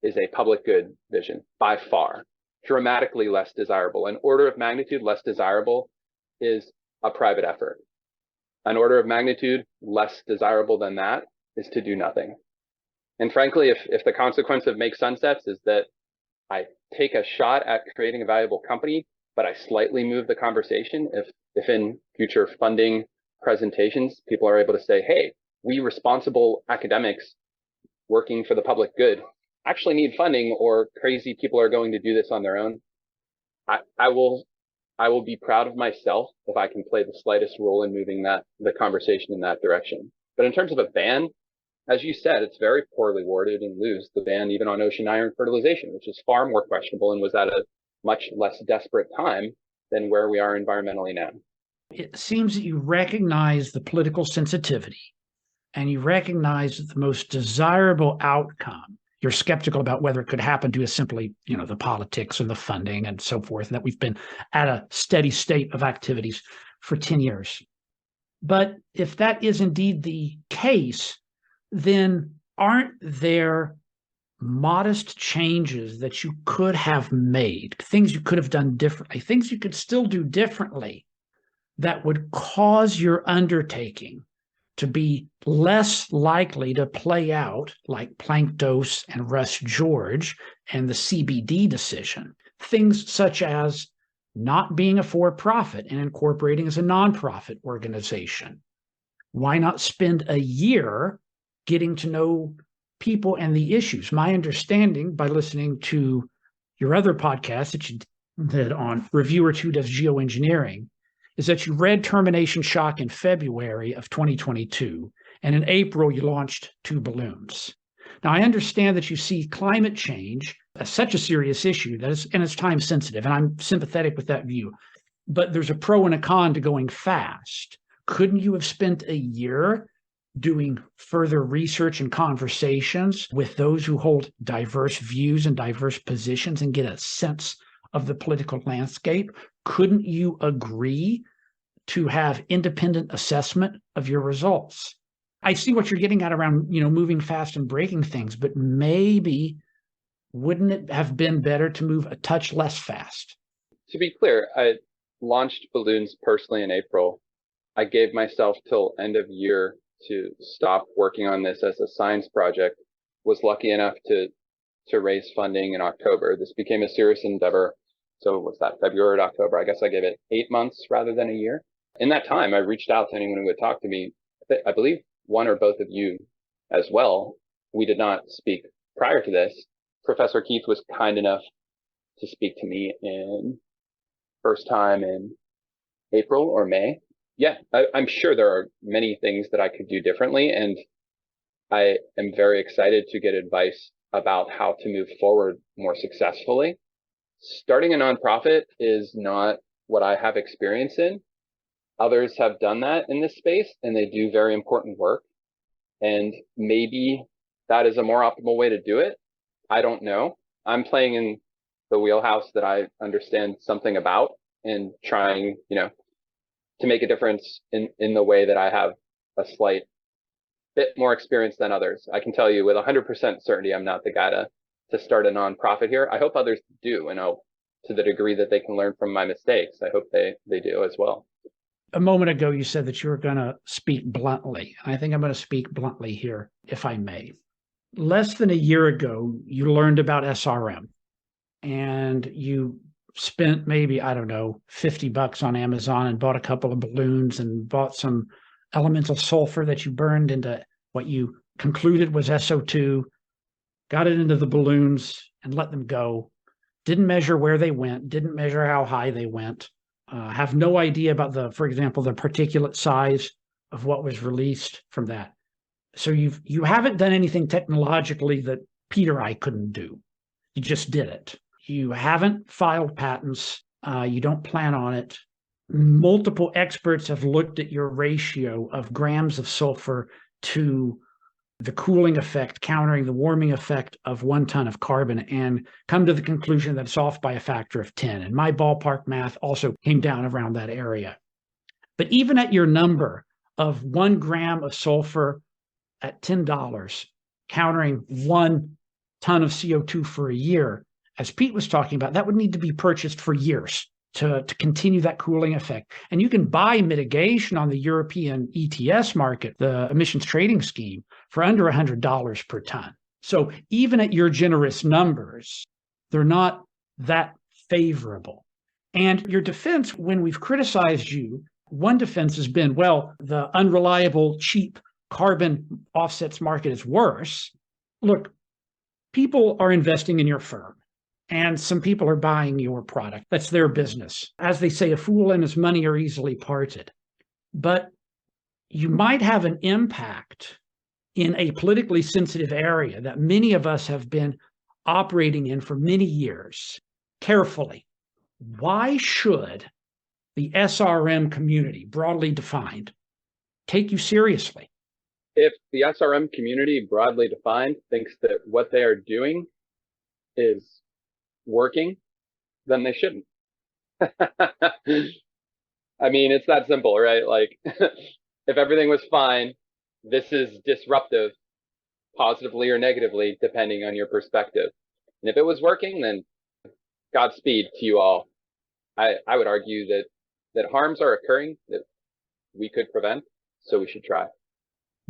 is a public good vision, by far. Dramatically less desirable. An order of magnitude less desirable is a private effort. An order of magnitude less desirable than that is to do nothing. And frankly, if the consequence of make sunsets is that I take a shot at creating a valuable company, but I slightly move the conversation, if in future funding presentations, people are able to say, hey, we responsible academics working for the public good actually need funding, or crazy people are going to do this on their own, I will be proud of myself if I can play the slightest role in moving the conversation in that direction. But in terms of a ban, as you said, it's very poorly worded and loose, the ban even on ocean iron fertilization, which is far more questionable and was at a much less desperate time than where we are environmentally now. It seems that you recognize the political sensitivity and you recognize that the most desirable outcome, you're skeptical about whether it could happen due to simply, the politics and the funding and so forth, and that we've been at a steady state of activities for 10 years. But if that is indeed the case, then aren't there modest changes that you could have made, things you could have done differently, things you could still do differently that would cause your undertaking to be less likely to play out like Planck Dose and Russ George and the CBD decision? Things such as not being a for-profit and incorporating as a nonprofit organization. Why not spend a year getting to know people and the issues? My understanding, by listening to your other podcast that you did on Reviewer 2 Does Geoengineering, is that you read Termination Shock in February of 2022, and in April you launched 2 balloons. Now, I understand that you see climate change as such a serious issue and it's time sensitive, and I'm sympathetic with that view. But there's a pro and a con to going fast. Couldn't you have spent a year doing further research and conversations with those who hold diverse views and diverse positions and get a sense of the political landscape? Couldn't you agree to have independent assessment of your results? I see what you're getting at around, moving fast and breaking things, but maybe wouldn't it have been better to move a touch less fast? To be clear, I launched balloons personally in April. I gave myself till end of year to stop working on this as a science project, was lucky enough to raise funding in October. This became a serious endeavor. So what's that, February to October? I guess I gave it 8 months rather than a year. In that time, I reached out to anyone who would talk to me. I believe one or both of you as well. We did not speak prior to this. Professor Keith was kind enough to speak to me first time in April or May. Yeah, I'm sure there are many things that I could do differently, and I am very excited to get advice about how to move forward more successfully. Starting a nonprofit is not what I have experience in. Others have done that in this space, and they do very important work. And maybe that is a more optimal way to do it. I don't know. I'm playing in the wheelhouse that I understand something about and trying, to make a difference in the way that I have a slight bit more experience than others. I can tell you with 100% certainty, I'm not the guy to start a nonprofit here. I hope others do, and to the degree that they can learn from my mistakes, I hope they do as well. A moment ago, you said that you were going to speak bluntly. I think I'm going to speak bluntly here, if I may. Less than a year ago, you learned about SRM and you spent maybe, I don't know, $50 on Amazon and bought a couple of balloons and bought some elemental sulfur that you burned into what you concluded was SO2, got it into the balloons and let them go. Didn't measure where they went, didn't measure how high they went, have no idea about for example, the particulate size of what was released from that. So you haven't done anything technologically that Peter I couldn't do. You just did it. You haven't filed patents. You don't plan on it. Multiple experts have looked at your ratio of grams of sulfur to the cooling effect, countering the warming effect of 1 ton of carbon, and come to the conclusion that it's off by a factor of 10. And my ballpark math also came down around that area. But even at your number of 1 gram of sulfur at $10, countering 1 ton of CO2 for a year, as Pete was talking about, that would need to be purchased for years to continue that cooling effect. And you can buy mitigation on the European ETS market, the emissions trading scheme, for under $100 per ton. So even at your generous numbers, they're not that favorable. And your defense, when we've criticized you, one defense has been, well, the unreliable, cheap carbon offsets market is worse. Look, people are investing in your firm. And some people are buying your product. That's their business. As they say, a fool and his money are easily parted. But you might have an impact in a politically sensitive area that many of us have been operating in for many years carefully. Why should the SRM community, broadly defined, take you seriously? If the SRM community, broadly defined, thinks that what they are doing is working, then they shouldn't. I mean, it's that simple, right? Like, if everything was fine, this is disruptive, positively or negatively, depending on your perspective. And if it was working, then Godspeed to you all. I would argue that harms are occurring that we could prevent, so we should try.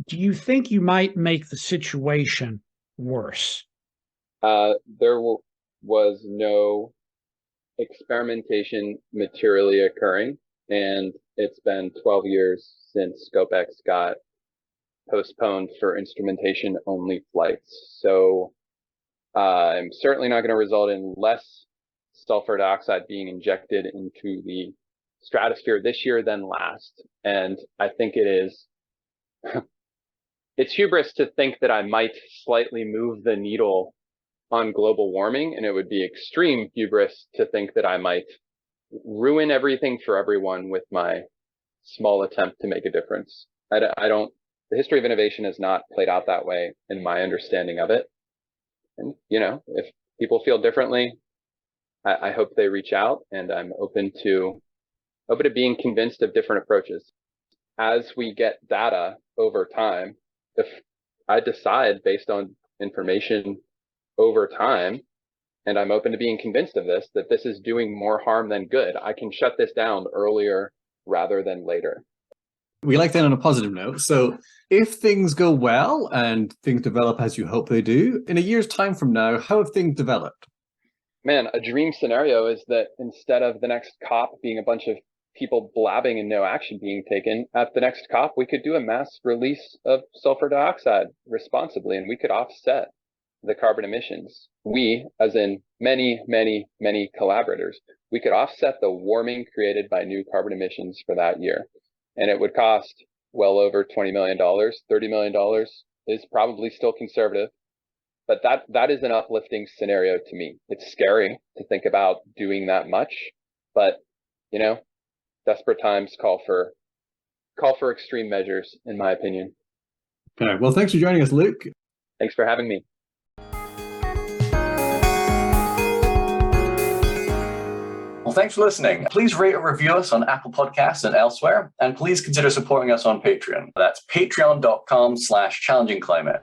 Do you think you might make the situation worse? There was no experimentation materially occurring, and it's been 12 years since ScopeX got postponed for instrumentation only flights. So I'm certainly not going to result in less sulfur dioxide being injected into the stratosphere this year than last. And I think it is it's hubris to think that I might slightly move the needle on global warming, and it would be extreme hubris to think that I might ruin everything for everyone with my small attempt to make a difference. The history of innovation has not played out that way in my understanding of it. And, if people feel differently, I hope they reach out, and I'm open to being convinced of different approaches. As we get data over time, if I decide based on information over time, and I'm open to being convinced of this, that this is doing more harm than good, I can shut this down earlier rather than later. We like that on a positive note. So if things go well and things develop as you hope they do, in a year's time from now, how have things developed? Man, a dream scenario is that instead of the next COP being a bunch of people blabbing and no action being taken, at the next COP, we could do a mass release of sulfur dioxide responsibly, and we could offset the carbon emissions. We, as in many, many, many collaborators, we could offset the warming created by new carbon emissions for that year. And it would cost well over $20 million. $30 million is probably still conservative, but that is an uplifting scenario to me. It's scary to think about doing that much, but desperate times call for extreme measures, in my opinion. Okay. Well, thanks for joining us, Luke. Thanks for having me. Well, thanks for listening. Please rate or review us on Apple Podcasts and elsewhere, and please consider supporting us on Patreon. That's patreon.com/challengingclimate.